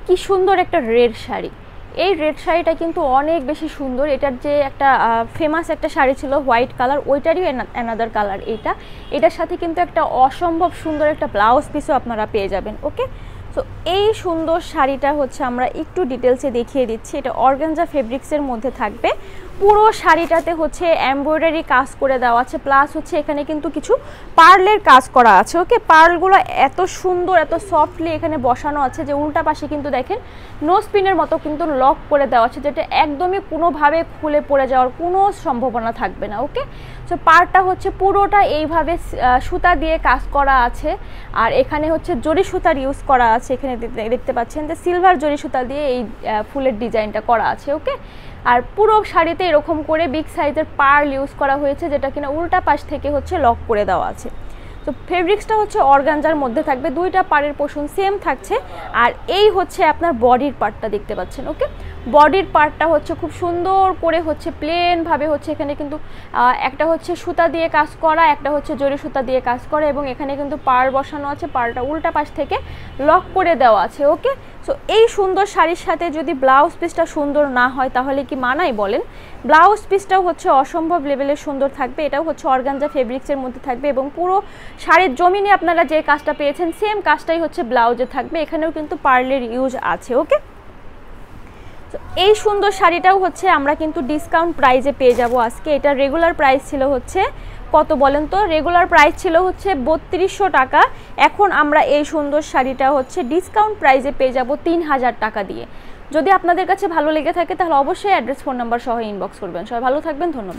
কি সুন্দর একটা রেড শাড়ি। এই রেড শাড়িটা কিন্তু অনেক বেশি সুন্দর। এটার যে একটা ফেমাস একটা শাড়ি ছিল হোয়াইট কালার, ওইটারই অ্যানাদার কালার এইটা। এটার সাথে কিন্তু একটা অসম্ভব সুন্দর একটা ব্লাউজ পিসও আপনারা পেয়ে যাবেন। ওকে, তো এই সুন্দর শাড়িটা হচ্ছে আমরা একটু ডিটেলসে দেখিয়ে দিচ্ছি। এটা অর্গানজা ফেব্রিক্সের মধ্যে থাকবে। পুরো শাড়িটাতে হচ্ছে এমব্রয়ডারি কাজ করে দেওয়া আছে, প্লাস হচ্ছে এখানে কিন্তু কিছু পার্লের কাজ করা আছে। ওকে, পার্লগুলো এত সুন্দর, এত সফটলি এখানে বসানো আছে যে উল্টা পাশে কিন্তু দেখেন নোজ পিনের মতো কিন্তু লক করে দেওয়া আছে, যেটা একদমই কোনোভাবে খুলে পড়ে যাওয়ার কোনো সম্ভাবনা থাকবে না। ওকে, সো পার্টটা হচ্ছে পুরোটা এইভাবে সুতা দিয়ে কাজ করা আছে, আর এখানে হচ্ছে জরি সুতার ইউজ করা আছে। এখানে দেখতে পাচ্ছেন যে সিলভার জরি সুতা দিয়ে এই ফুলের ডিজাইনটা করা আছে। ওকে, আর পুরো শাড়িতে এরকম করে বিগ সাইজের পার্ল ইউজ করা হয়েছে, যেটা কিনা উল্টা পাশ থেকে হচ্ছে লক করে দেওয়া আছে। তো ফেব্রিক্সটা হচ্ছে অর্গানজার মধ্যে থাকবে, দুইটা পাড়ের পোর্শন সেম থাকছে। আর এই হচ্ছে আপনার বডির পার্টটা দেখতে পাচ্ছেন। ওকে, বডির পার্টটা হচ্ছে খুব সুন্দর করে হচ্ছে প্লেনভাবে হচ্ছে এখানে কিন্তু একটা হচ্ছে সুতা দিয়ে কাজ করা, একটা হচ্ছে জরি সুতা দিয়ে কাজ করা, এবং এখানে কিন্তু পাড় বসানো আছে, পাড়টা উল্টা পাশ থেকে লক করে দেওয়া আছে। ওকে, সো এই সুন্দর শাড়ির সাথে যদি ব্লাউজ পিসটা সুন্দর না হয় তাহলে কি মানায় বলেন? ব্লাউজ পিসটাও হচ্ছে অসম্ভব লেভেলের সুন্দর থাকবে। এটাও হচ্ছে অর্গানজা ফেব্রিক্সের মধ্যে থাকবে, এবং পুরো শাড়ির জমিনে আপনারা যে কাজটা পেয়েছেন সেম কাজটাই হচ্ছে ব্লাউজে থাকবে। এখানেও কিন্তু পার্লের ইউজ আছে। ওকে, তো এই সুন্দর শাড়িটাও হচ্ছে আমরা কিন্তু ডিসকাউন্ট প্রাইসে পেয়ে যাব আজকে। এটা রেগুলার প্রাইস ছিল হচ্ছে কত বলেন তো? রেগুলার প্রাইস ছিল হচ্ছে 3200 টাকা। এখন আমরা এই সুন্দর শাড়িটা হচ্ছে ডিসকাউন্ট প্রাইসে পেয়ে যাব 3000 টাকা দিয়ে। যদি আপনাদের কাছে ভালো লেগে থাকে তাহলে অবশ্যই অ্যাড্রেস, ফোন নাম্বার সহ ইনবক্স করবেন। সবাই ভালো থাকবেন, ধন্যবাদ।